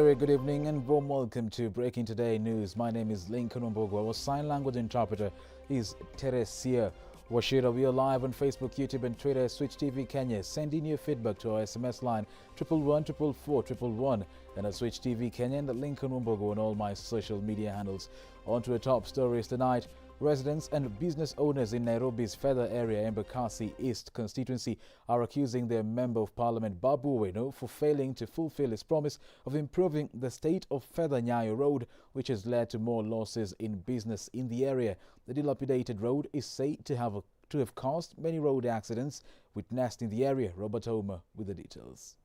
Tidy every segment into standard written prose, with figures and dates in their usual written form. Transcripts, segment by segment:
very good evening and warm welcome to Breaking Today News. My name is Lincoln Ombogo. Our sign language interpreter is Teresia Washira. We are live on Facebook, YouTube and Twitter, Switch TV Kenya. Send in your feedback to our SMS line 111 and at Switch TV Kenya and at Lincoln Ombogo on all my social media handles. On to the top stories tonight. Residents and business owners in Nairobi's FEDHA area, Embakasi East constituency, are accusing their Member of Parliament BABU OWINO for failing to fulfill his promise of improving the state of FEDHA-NYAYO road, which has led to more losses in business in the area. The dilapidated road is said to have caused many road accidents, witnessed in the area. Robert Homer with the details.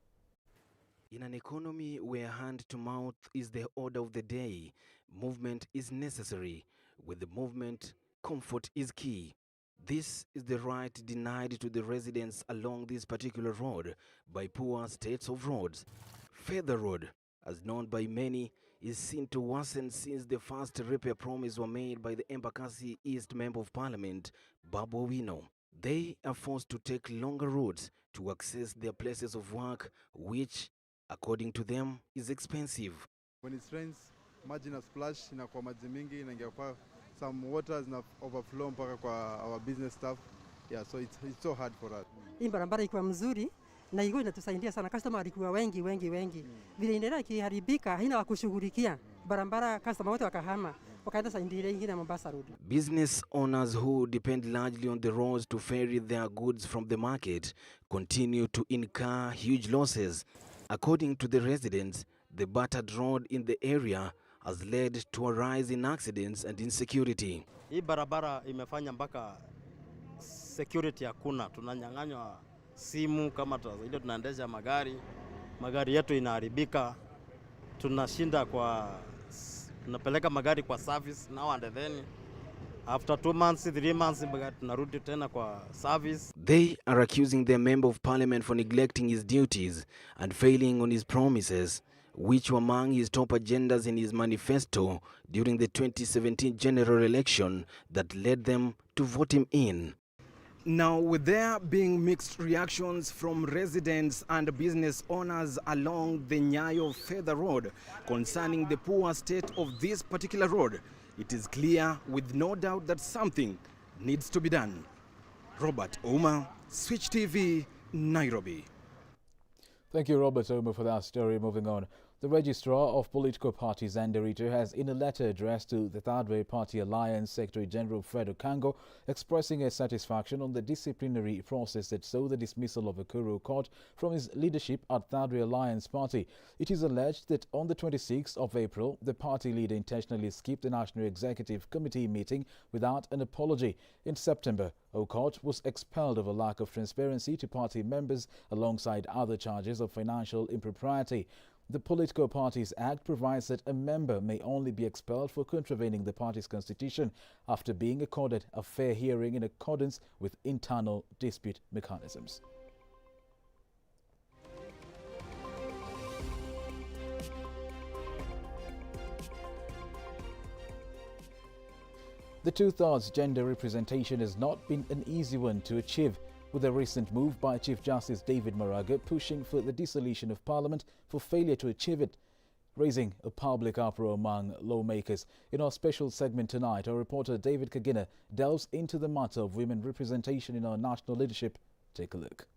In an economy where hand to mouth is the order of the day, movement is necessary. With the movement, comfort is key. This is the right denied to the residents along this particular road by poor states of roads. FEDHA Road, as known by many, is seen to worsen since the first repair promise were made by the Embakasi East Member of Parliament, BABU OWINO. They are forced to take longer routes to access their places of work, which, according to them, is expensive. When it rains, maji na splash inakuwa maji mingi, inaingia kwa some water na overflow mpaka kwa our business staff. Yeah, so it's so hard for us. Hii barabara ikuwa mzuri na iko inatusaidia sana, customer alikuwa wengi. Vile inaendelea ikiharibika, haina wa kushughulikia. Barabara customer wote wakahama, wakaenda side ile nyingine Mombasa Road. Business owners who depend largely on the roads to ferry their goods from the market continue to incur huge losses. According to the residents, the battered road in the area has led to a rise in accidents and insecurity. Hii barabara imefanya mpaka security hakuna. Tunanyang'anywa simu kama ile tunaendesha magari yetu inaharibika. Tunashinda tunapeleka magari kwa service now and then after 2 months 3 months tunarudi tena kwa service. They are accusing the Member of Parliament for neglecting his duties and failing on his promises, which were among his top agendas in his manifesto during the 2017 general election that led them to vote him in. Now, with there being mixed reactions from residents and business owners along the Nyayo FEDHA Road concerning the poor state of this particular road, it is clear with no doubt that something needs to be done. Robert Ouma, Switch TV, Nairobi. Thank you, Robert Homer, for that story. Moving on. The Registrar of Political Parties, Anderito, has, in a letter addressed to the Third Way Party Alliance Secretary General Fred Okango, expressing a satisfaction on the disciplinary process that saw the dismissal of Okoro Court from his leadership at Third Way Alliance Party. It is alleged that on the 26th of April, the party leader intentionally skipped the National Executive Committee meeting without an apology. In September, Okoro was expelled over lack of transparency to party members alongside other charges of financial impropriety. The Political Parties Act provides that a member may only be expelled for contravening the party's constitution after being accorded a fair hearing in accordance with internal dispute mechanisms. The 2/3 gender representation has not been an easy one to achieve, with a recent move by Chief Justice David Maraga pushing for the dissolution of Parliament for failure to achieve it, raising a public uproar among lawmakers. In our special segment tonight, our reporter David Kagina delves into the matter of women representation in our national leadership. Take a look.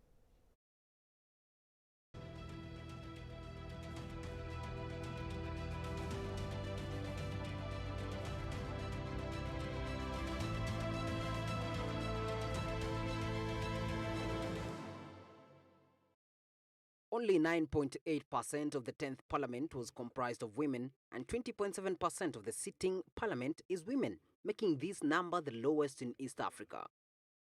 Only 9.8% of the 10th Parliament was comprised of women, and 20.7% of the sitting Parliament is women, making this number the lowest in East Africa.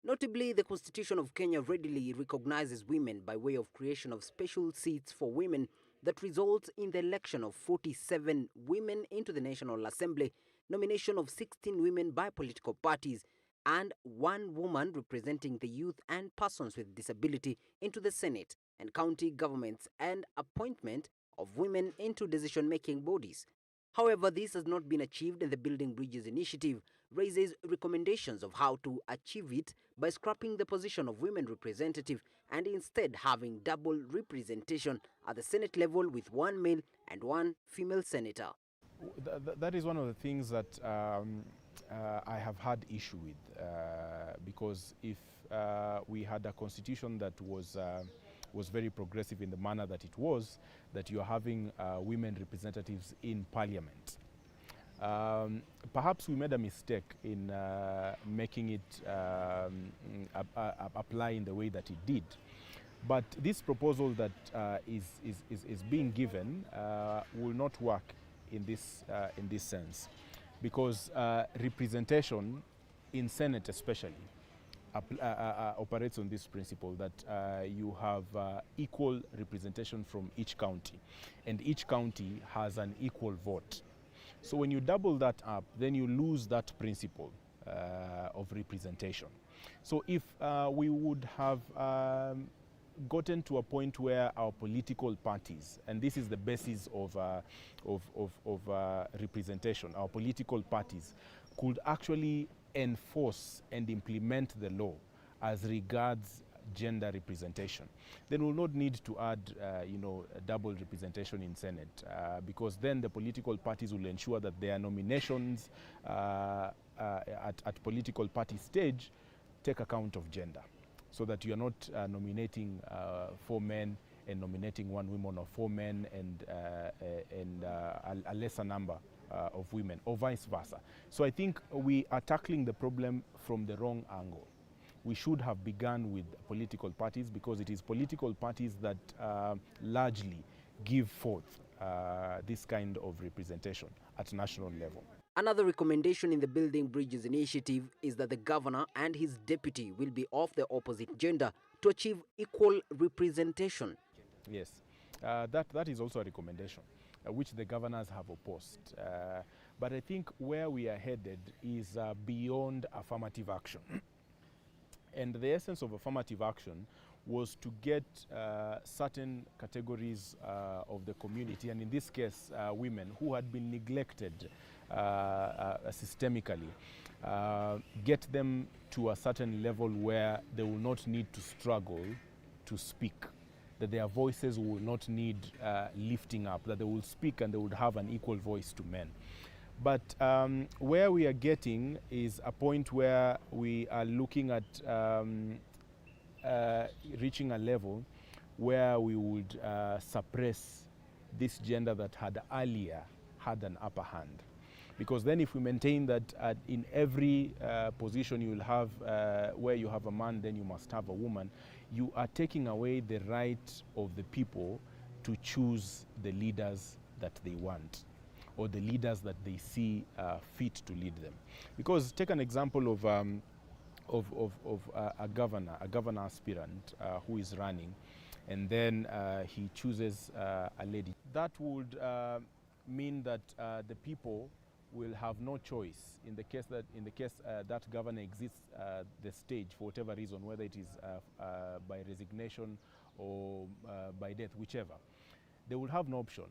Notably, the Constitution of Kenya readily recognizes women by way of creation of special seats for women that results in the election of 47 women into the National Assembly, nomination of 16 women by political parties, and 1 woman representing the youth and persons with disability into the Senate and county governments, and appointment of women into decision-making bodies. However, this has not been achieved, and the Building Bridges initiative raises recommendations of how to achieve it by scrapping the position of women representative and instead having double representation at the Senate level with 1 male and 1 female senator. That is one of the things that I have had issue with, because if we had a constitution that was very progressive in the manner that it was, that you are having women representatives in parliament. Perhaps we made a mistake in making it apply in the way that it did. But this proposal that is being given will not work in this sense, because representation in Senate especially operates on this principle that you have equal representation from each county, and each county has an equal vote. So when you double that up, then you lose that principle of representation. So if we would have gotten to a point where our political parties, and this is the basis of representation, our political parties could actually enforce and implement the law as regards gender representation, then we'll not need to add, a double representation in Senate, because then the political parties will ensure that their nominations at political party stage take account of gender, so that you are not nominating 4 men and nominating 1 woman, or 4 men and a lesser number of women, or vice versa. So I think we are tackling the problem from the wrong angle. We should have begun with political parties, because it is political parties that largely give forth this kind of representation at national level. Another recommendation in the Building Bridges initiative is that the governor and his deputy will be of the opposite gender to achieve equal representation. Yes, that is also a recommendation which the governors have opposed. But I think where we are headed is beyond affirmative action. And the essence of affirmative action was to get certain categories of the community, and in this case women, who had been neglected systemically, get them to a certain level where they will not need to struggle to speak, that their voices will not need lifting up, that they will speak and they would have an equal voice to men. But where we are getting is a point where we are looking at reaching a level where we would suppress this gender that had earlier had an upper hand. Because then if we maintain that in every position you will have, where you have a man, then you must have a woman, you are taking away the right of the people to choose the leaders that they want, or the leaders that they see fit to lead them. Because take an example of a governor aspirant who is running, and then he chooses a lady. That would mean that the people will have no choice in the case that governor exists the stage for whatever reason, whether it is by resignation or by death, whichever. They will have no option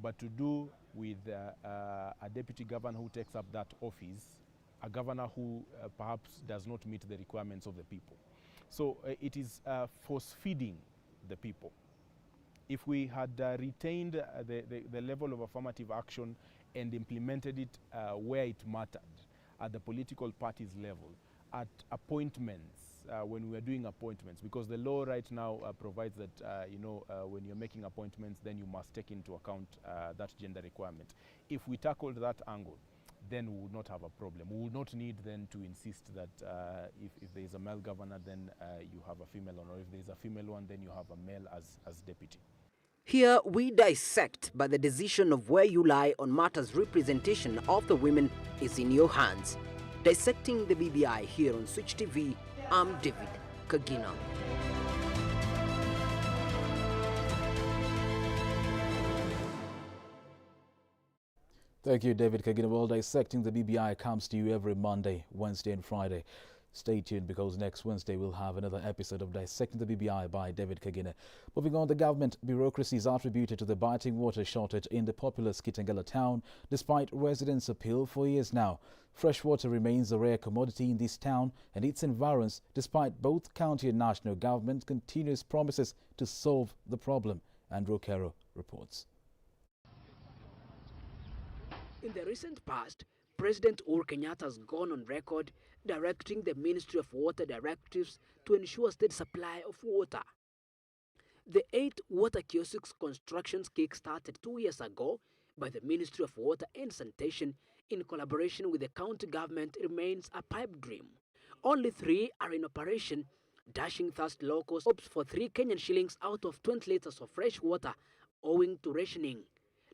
but to do with a deputy governor who takes up that office, a governor who perhaps does not meet the requirements of the people. So it is force-feeding the people. If we had retained the level of affirmative action and implemented it where it mattered, at the political parties level, at appointments, when we are doing appointments, because the law right now provides that when you're making appointments, then you must take into account that gender requirement. If we tackled that angle, then we would not have a problem. We would not need then to insist that if there is a male governor, then you have a female one, or if there is a female one, then you have a male as deputy. Here we dissect, but the decision of where you lie on matters representation of the women is in your hands. Dissecting the BBI here on Switch TV, I'm David Kagina. Thank you, David Kagina. Well, Dissecting the BBI comes to you every Monday, Wednesday and Friday. Stay tuned, because next Wednesday we'll have another episode of Dissecting the BBI by David Kagina. Moving on, the government bureaucracy is attributed to the biting water shortage in the populous KITENGELA town, despite residents' appeal for years now. Fresh water remains a rare commodity in this town and its environs, despite both county and national government continuous promises to solve the problem. Andrew Kero reports. In the recent past, President Uhuru Kenyatta has gone on record directing the Ministry of Water directives to ensure steady supply of water. The 8 water kiosks constructions kick-started 2 years ago by the Ministry of Water and Sanitation in collaboration with the county government remains a pipe dream. Only 3 are in operation, dashing thirst locals hopes for 3 Kenyan shillings out of 20 liters of fresh water owing to rationing.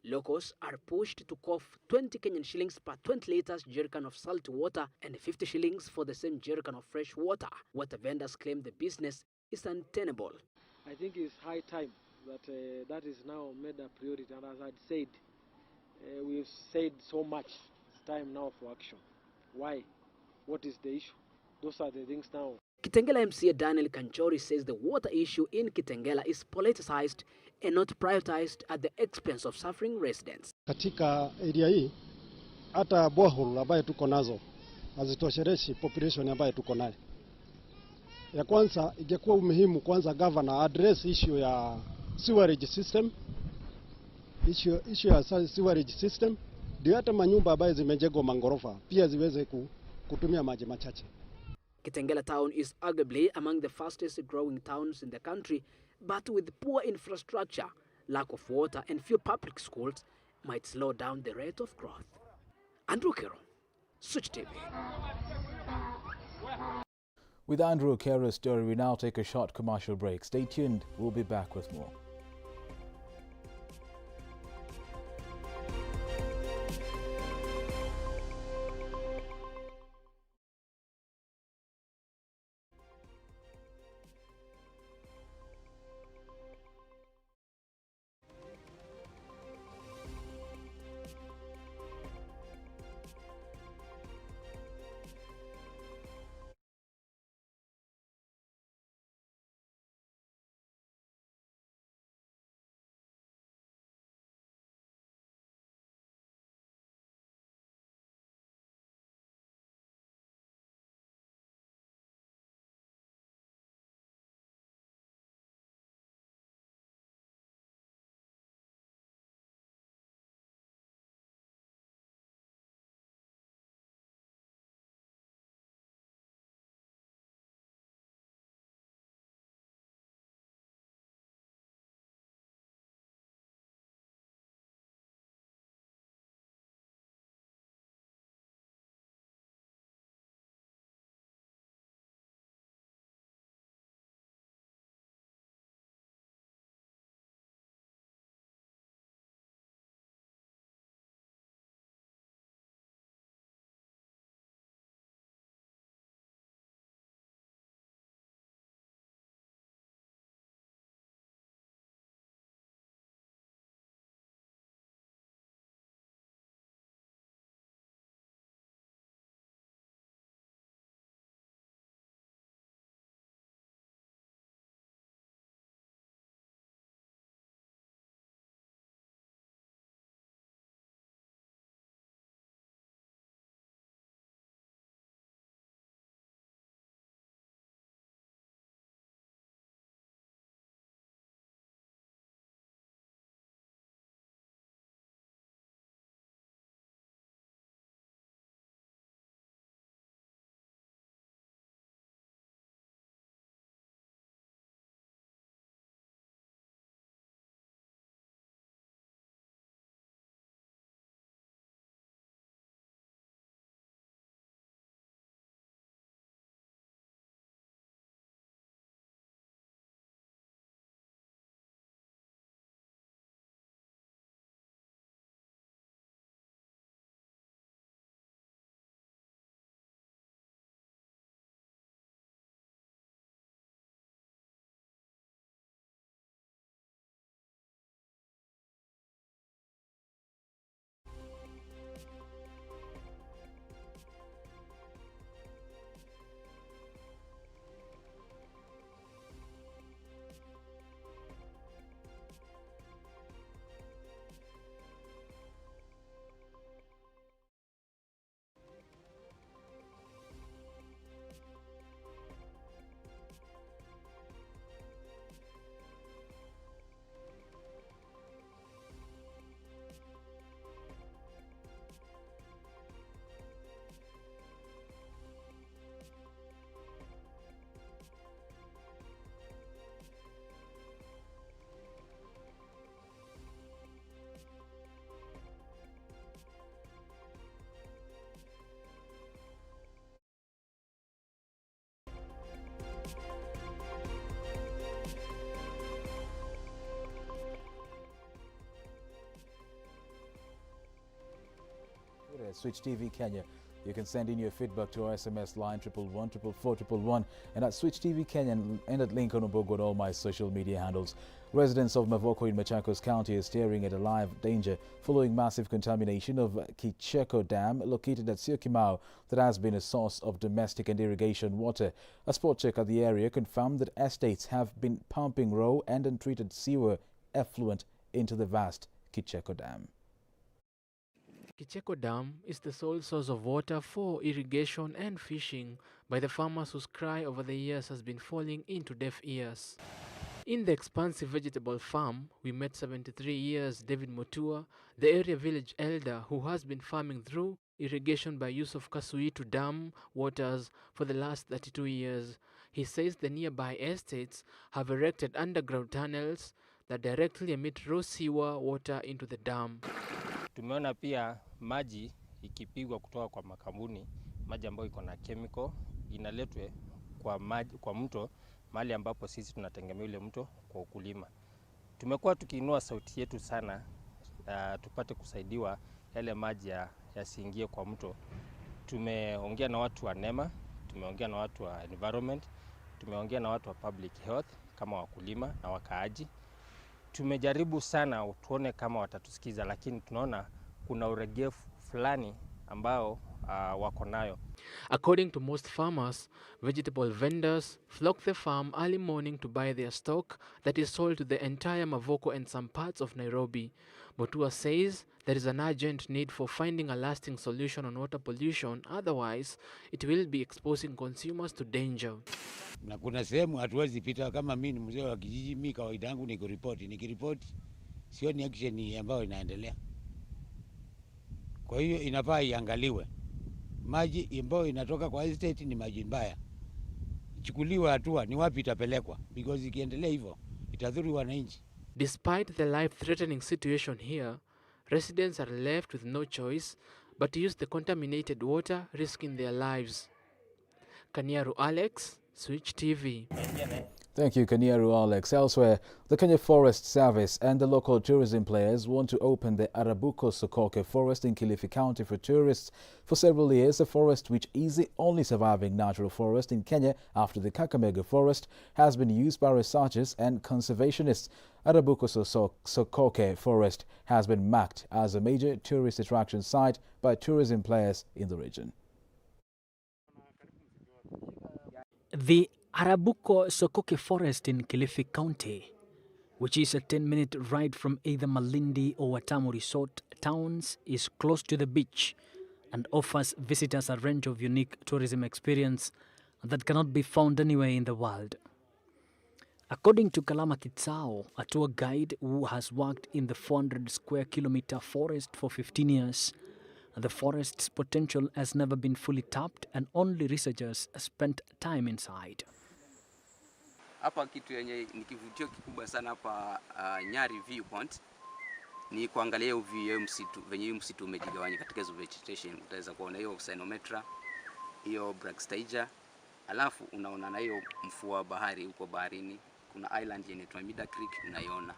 Locals are pushed to cough 20 Kenyan shillings per 20 liters jerrycan of salt water and 50 shillings for the same jerrycan of fresh water. Water vendors claim the business is untenable. I think it's high time that that is now made a priority. And as I said, we've said so much. It's time now for action. Why? What is the issue? Those are the things now. Kitengela MCA Daniel Kanchori says the water issue in Kitengela is politicized and not prioritized at the expense of suffering residents. Katika area hii hata borehole ambayo tuko nazo hazitoshereshi population ambayo tuko nayo. Ya kwanza ingekuwa muhimu kwanza governor address issue ya sewerage system. Issue ya sewerage system ndio hata manyumba ambayo zimejengwa mangorofa pia ziweze kutumia maji machache. Kitengela town is arguably among the fastest growing towns in the country, but with poor infrastructure, lack of water and few public schools might slow down the rate of growth. Andrew Kero, Switch TV. With Andrew Kero's story, we now take a short commercial break. Stay tuned, we'll be back with more. Switch TV Kenya. You can send in your feedback to our SMS line 111 and at Switch TV Kenya and at Lincoln Obogo on all my social media handles. Residents of Mavoko in Machakos County are staring at a live danger following massive contamination of Kicheko Dam located at Syokimau that has been a source of domestic and irrigation water. A spot check at the area confirmed that estates have been pumping raw and untreated sewer effluent into the vast Kicheko Dam. Kicheko Dam is the sole source of water for irrigation and fishing by the farmers whose cry over the years has been falling into deaf ears. In the expansive vegetable farm, we met 73 years David Mutua, the area village elder who has been farming through irrigation by use of Kasuitu Dam waters for the last 32 years. He says the nearby estates have erected underground tunnels that directly emit raw sewer water into the dam. Tumeona pia maji ikipigwa kutoka kwa makampuni, maji ambayo iko na chemical inaletwe kwa mto, mahali ambapo sisi tunategemea ule mto kwa ukulima. Tumekuwa tukiinua sauti yetu sana tupate kusaidiwa yale maji yasiingie kwa mto. Tumeongea na watu wa NEMA, tumeongea na watu wa environment, tumeongea na watu wa public health kama wakulima na wakaaji. Tumejaribu sana tuone kama watatusikiza, lakini tunaona kuna uregefu fulani ambao wako nayo. According to most farmers, vegetable vendors flock the farm early morning to buy their stock that is sold to the entire Mavoko and some parts of Nairobi. Mutua says there is an urgent need for finding a lasting solution on water pollution, otherwise it will be exposing consumers to danger. Na kuna sehemu hatuwezi pita. Kama mimi ni mzee wa kijiji, mimi kawaida yangu ni kuripoti. Nikiripoti sio ni action ambayo inaendelea. Kwa hiyo inafaa iangaliwe. Maji ambayo inatoka kwa estate ni maji mbaya. Ichukuliwe hatua ni wapi itapelekwa, because ikiendelea hivyo itadhuru wananchi. Despite the life-threatening situation here, residents are left with no choice but to use the contaminated water, risking their lives. Kaniaru Alex, Switch TV. Thank you, Kaniaru Alex. Elsewhere, the Kenya Forest Service and the local tourism players want to open the ARABUKO SOKOKE forest in Kilifi County for tourists. For several years, the forest, which is the only surviving natural forest in Kenya after the Kakamega forest, has been used by researchers and conservationists. ARABUKO SOKOKE forest has been marked as a major tourist attraction site by tourism players in the region. The ARABUKO SOKOKE forest in Kilifi County, which is a 10-minute ride from either Malindi or Watamu resort towns, is close to the beach and offers visitors a range of unique tourism experience that cannot be found anywhere in the world. According to Kalama Kitsao, a tour guide who has worked in the 400 square kilometer forest for 15 years, the forest's potential has never been fully tapped and only researchers spent time inside. Hapa kitu yenye ni kivutio kikubwa sana hapa Nyari viewpoint ni kuangalia view msitu, venye msitu umejigawanya katika hizo vegetation. Utaweza kuona hiyo cyanometra, hiyo brachystagia, alafu unaona na hiyo mfuo wa bahari huko baharini. Kuna island yenye inaitwa Mida Creek unaiona.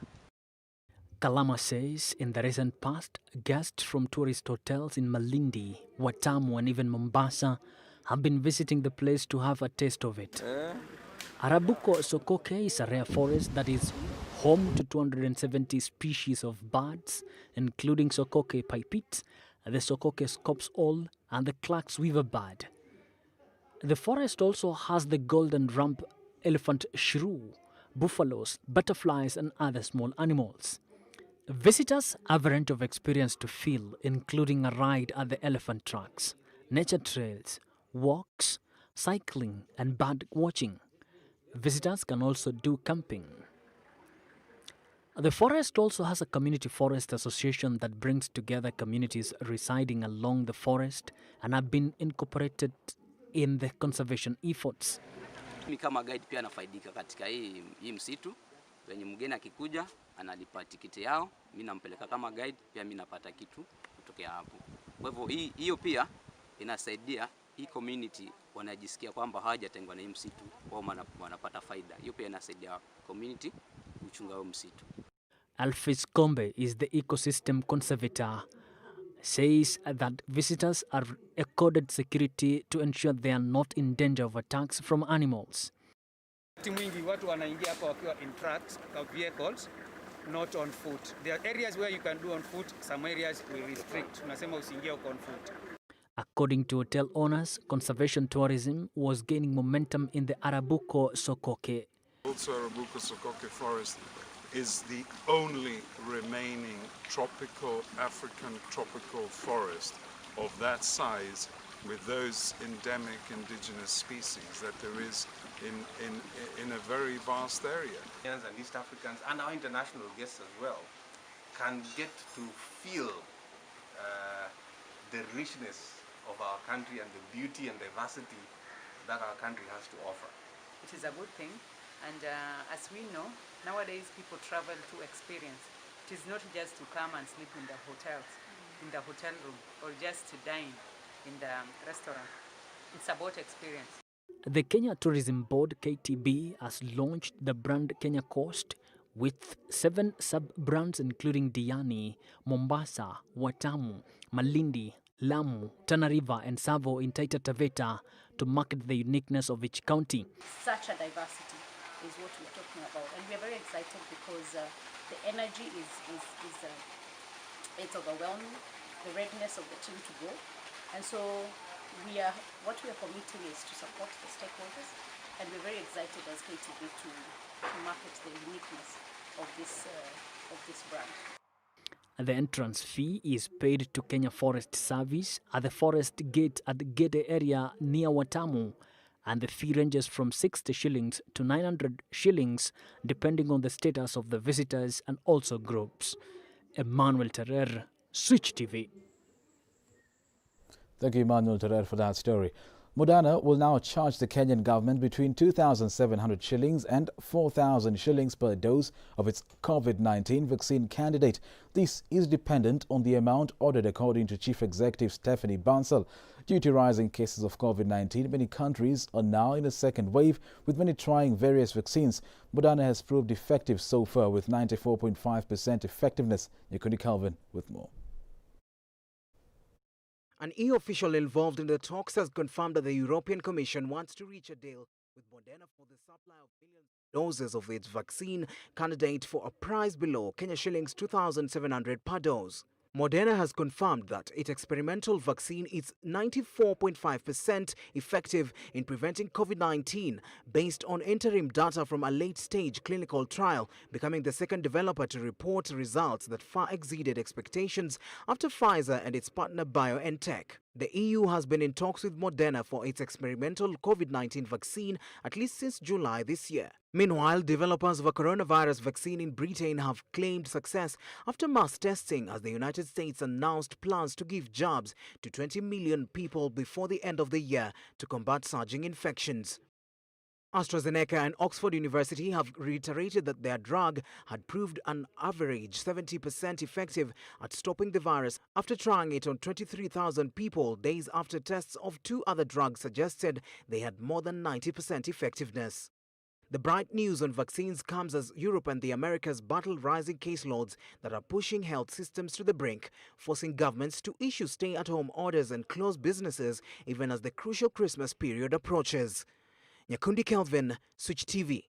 Kalama says in the recent past, guests from tourist hotels in Malindi, Watamu and even Mombasa have been visiting the place to have a taste of it. ARABUKO SOKOKE is a rare forest that is home to 270 species of birds, including Sokoke pipit, the Sokoke scops owl, and the Clark's weaver bird. The forest also has the golden rump elephant shrew, buffaloes, butterflies, and other small animals. Visitors have a range of experience to feel, including a ride at the elephant tracks, nature trails, walks, cycling, and bird watching. Visitors can also do camping. The forest also has a community forest association that brings together communities residing along the forest and have been incorporated in the conservation efforts. Mimi kama guide pia nafaidika katika hii msitu. Wenye mgeni akikuja analipa tiketi yao, mimi nampeleka kama guide, pia mimi napata kitu kutoka hapo. Kwa hivyo hiyo pia inasaidia hii community wanajisikia kwamba hawajatengwa na hii msitu, wao wanapata faida. Hiyo pia inasaidia community kuchunga huo msitu. Alphys Kombe is the ecosystem conservator says that visitors are accorded security to ensure they are not in danger of attacks from animals. Mwingi watu wanaingia hapa wakiwa in trucks, vehicles, not on foot. There are areas where you can do on foot, some areas we restrict. Tunasema usiingie on foot. According to hotel owners, conservation tourism was gaining momentum in the ARABUKO SOKOKE. Also, ARABUKO SOKOKE forest is the only remaining African tropical forest of that size with those endemic indigenous species that there is in a very vast area. And East Africans and our international guests as well can get to feel the richness of our country and the beauty and diversity that our country has to offer. It is a good thing, and as we know, nowadays people travel to experience. It is not just to come and sleep in the hotels, in the hotel room, or just to dine in the restaurant. It's about experience. The Kenya Tourism Board, KTB, has launched the brand Kenya Coast with 7 sub-brands including Diani, Mombasa, Watamu, Malindi, Lamu, Tana River and Savo in Taita Taveta to market the uniqueness of each county. Such a diversity is what we're talking about, and we're very excited because the energy it's overwhelming, the readiness of the team to go, and so what we are committing is to support the stakeholders, and we're very excited as KTB to market the uniqueness of this brand. The entrance fee is paid to Kenya Forest Service at the forest gate at the Gede area near Watamu, and the fee ranges from 60 shillings to 900 shillings depending on the status of the visitors and also groups. Emmanuel Terrer, Switch TV. Thank you, Emmanuel Terrer, for that story. Moderna will now charge the Kenyan government between 2,700 shillings and 4,000 shillings per dose of its COVID-19 vaccine candidate. This is dependent on the amount ordered, according to Chief Executive Stephanie Bansal. Due to rising cases of COVID-19, many countries are now in a second wave, with many trying various vaccines. Moderna has proved effective so far with 94.5% effectiveness. Nyakundi Calvin with more. An EU official involved in the talks has confirmed that the European Commission wants to reach a deal with Moderna for the supply of millions of doses of its vaccine candidate for a price below Kenya shillings 2,700 per dose. Moderna has confirmed that its experimental vaccine is 94.5% effective in preventing COVID-19 based on interim data from a late-stage clinical trial, becoming the second developer to report results that far exceeded expectations after Pfizer and its partner BioNTech. The EU has been in talks with Moderna for its experimental COVID-19 vaccine at least since July this year. Meanwhile, developers of a coronavirus vaccine in Britain have claimed success after mass testing as the United States announced plans to give jabs to 20 million people before the end of the year to combat surging infections. AstraZeneca and Oxford University have reiterated that their drug had proved an average 70% effective at stopping the virus after trying it on 23,000 people days after tests of 2 other drugs suggested they had more than 90% effectiveness. The bright news on vaccines comes as Europe and the Americas battle rising caseloads that are pushing health systems to the brink, forcing governments to issue stay-at-home orders and close businesses even as the crucial Christmas period approaches. Nyakundi Calvin, Switch TV.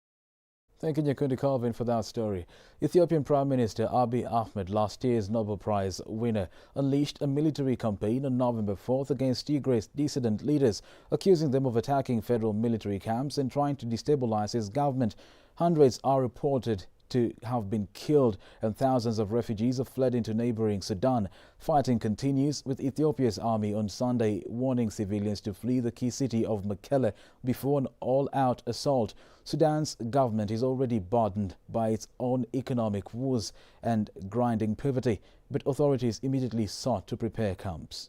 Thank you, Nyakundi Calvin, for that story. Ethiopian Prime Minister Abiy Ahmed, last year's Nobel Prize winner, unleashed a military campaign on November 4th against Tigray's dissident leaders, accusing them of attacking federal military camps and trying to destabilize his government. Hundreds are reported to have been killed and thousands of refugees have fled into neighboring Sudan. Fighting continues, with Ethiopia's army on Sunday warning civilians to flee the key city of Mekelle before an all-out assault. Sudan's government is already burdened by its own economic woes and grinding poverty, but authorities immediately sought to prepare camps.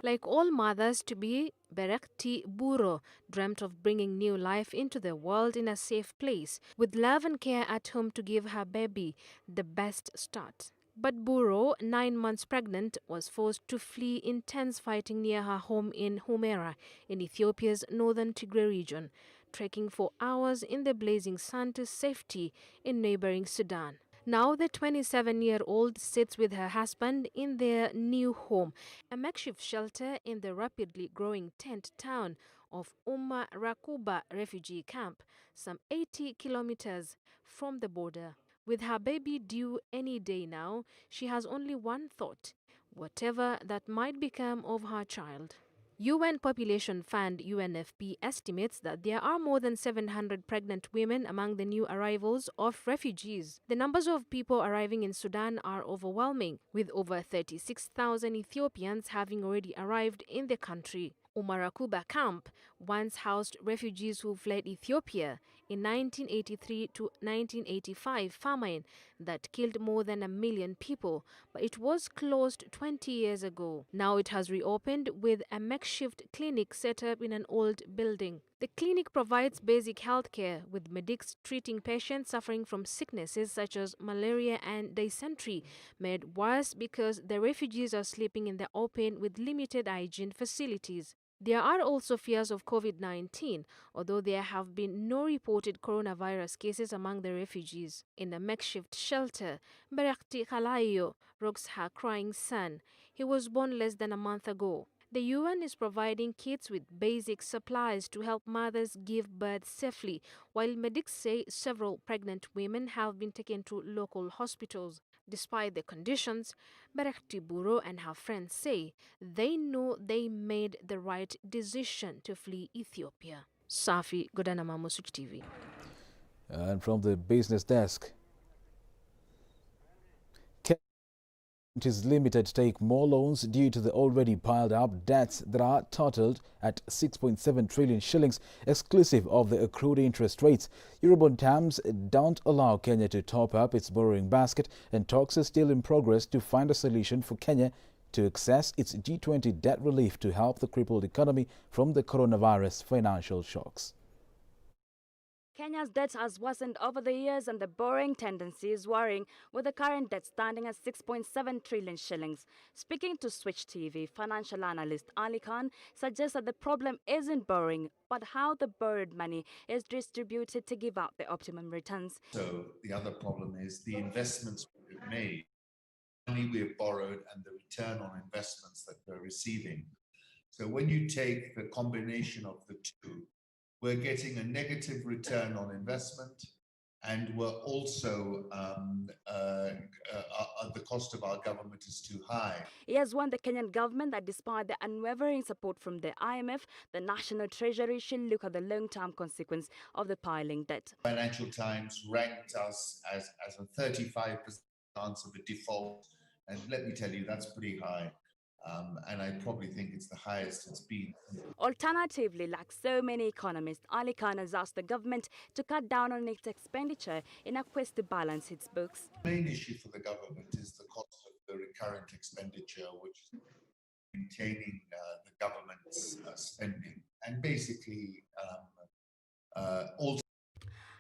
Like all mothers-to-be, Berekti Buro dreamt of bringing new life into the world in a safe place, with love and care at home to give her baby the best start. But Buro, 9 months pregnant, was forced to flee intense fighting near her home in Humera, in Ethiopia's northern Tigray region, trekking for hours in the blazing sun to safety in neighboring Sudan. Now the 27-year-old sits with her husband in their new home, a makeshift shelter in the rapidly growing tent town of Umarakuba refugee camp, some 80 kilometers from the border. With her baby due any day now, she has only one thought: whatever that might become of her child. UN Population Fund UNFP estimates that there are more than 700 pregnant women among the new arrivals of refugees. The numbers of people arriving in Sudan are overwhelming, with over 36,000 Ethiopians having already arrived in the country. Umarakuba camp once housed refugees who fled Ethiopia in 1983 to 1985 famine that killed more than 1 million people, but it was closed 20 years ago. Now it has reopened with a makeshift clinic set up in an old building. The clinic provides basic health care, with medics treating patients suffering from sicknesses such as malaria and dysentery, made worse because the refugees are sleeping in the open with limited hygiene facilities. There are also fears of COVID-19, although there have been no reported coronavirus cases among the refugees. In a makeshift shelter, KITENGELA rocks her crying son. He was born less than a month ago. The UN is providing kits with basic supplies to help mothers give birth safely, while medics say several pregnant women have been taken to local hospitals. Despite the conditions, Buru and her friends say they know they made the right decision to flee Ethiopia. Safi Godanama, Switch TV. And from the business desk, it is limited to take more loans due to the already piled up debts that are totaled at 6.7 trillion shillings, exclusive of the accrued interest rates. Eurobond terms don't allow Kenya to top up its borrowing basket, and talks are still in progress to find a solution for Kenya to access its G20 debt relief to help the crippled economy from the coronavirus financial shocks. Kenya's debt has worsened over the years, and the borrowing tendency is worrying, with the current debt standing at 6.7 trillion shillings. Speaking to Switch TV, financial analyst Ali Khan suggests that the problem isn't borrowing, but how the borrowed money is distributed to give out the optimum returns. So the other problem is the investments we've made, money we've borrowed, and the return on investments that we're receiving. So when you take the combination of the two, we're getting a negative return on investment, and we're also, the cost of our government is too high. He has warned the Kenyan government that despite the unwavering support from the IMF, the National Treasury should look at the long-term consequence of the piling debt. Financial Times ranked us as a 35% chance of a default, and let me tell you, that's pretty high. And I probably think it's the highest it's been. Alternatively, like so many economists, Ali Khan has asked the government to cut down on its expenditure in a quest to balance its books. The main issue for the government is the cost of the recurrent expenditure, which is maintaining the government's spending, and basically also.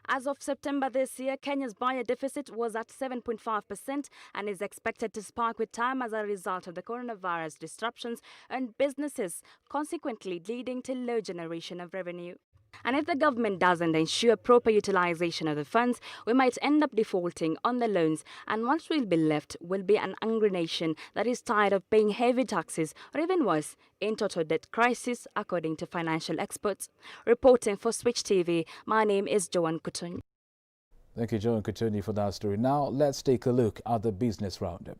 As of September this year, Kenya's budget deficit was at 7.5% and is expected to spike with time as a result of the coronavirus disruptions and businesses, consequently leading to low generation of revenue. And if the government doesn't ensure proper utilization of the funds, we might end up defaulting on the loans, and what will be left will be an angry nation that is tired of paying heavy taxes, or even worse, in total debt crisis, according to financial experts. Reporting for Switch TV, my name is Joan Kutunyi. Thank you, Joan Kutunyi, for that story. Now, let's take a look at the business roundup.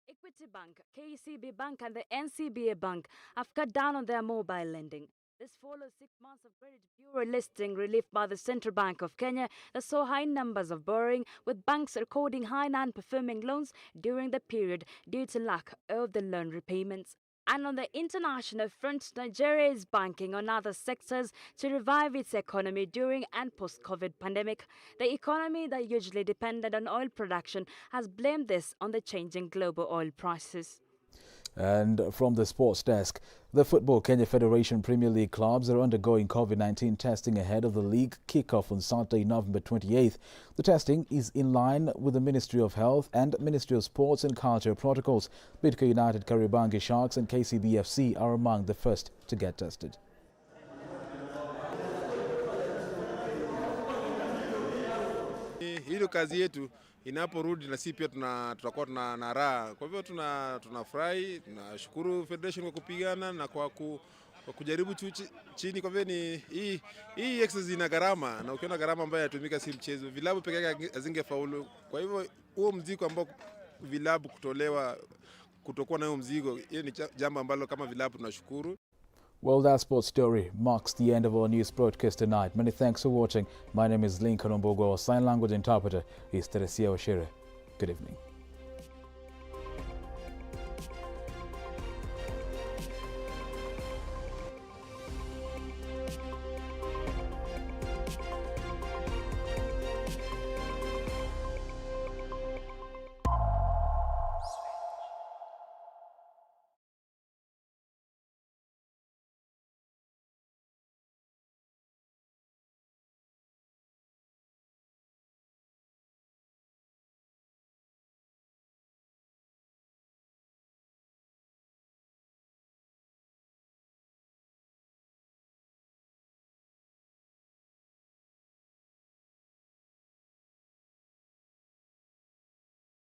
Equity Bank, KCB Bank and the NCBA Bank have cut down on their mobile lending. This follows 6 months of credit bureau listing relief by the Central Bank of Kenya that saw high numbers of borrowing, with banks recording high non-performing loans during the period due to lack of the loan repayments. And on the international front, Nigeria is banking on other sectors to revive its economy during and post-COVID pandemic. The economy that usually depended on oil production has blamed this on the changing global oil prices. And from the sports desk, the Football Kenya Federation Premier League clubs are undergoing COVID-19 testing ahead of the league kickoff on Saturday, November 28th. The testing is in line with the Ministry of Health and Ministry of Sports and Culture protocols. Bidco United, Kariobangi Sharks and KCBFC are among the first to get tested. Hilo kazi yetu inaporudi na sisi pia tutakuwa na raha. Kwa hivyo tunafurahi, tunashukuru Federation kwa kupigana na kwa kujaribu chini. Kwa hivyo ni hii exercise ina gharama, na ukiona gharama ambayo inatumika si mchezo. Vilabu peke yake hazingefaulu. Kwa hivyo huo mzigo ambao vilabu kutokuwa na huo mzigo, hiyo ni jambo ambalo kama vilabu tunashukuru. Well, that sports story marks the end of our news broadcast tonight. Many thanks for watching. My name is Lincoln Ombogo. Our sign language interpreter is Teresia Oshere. Good evening.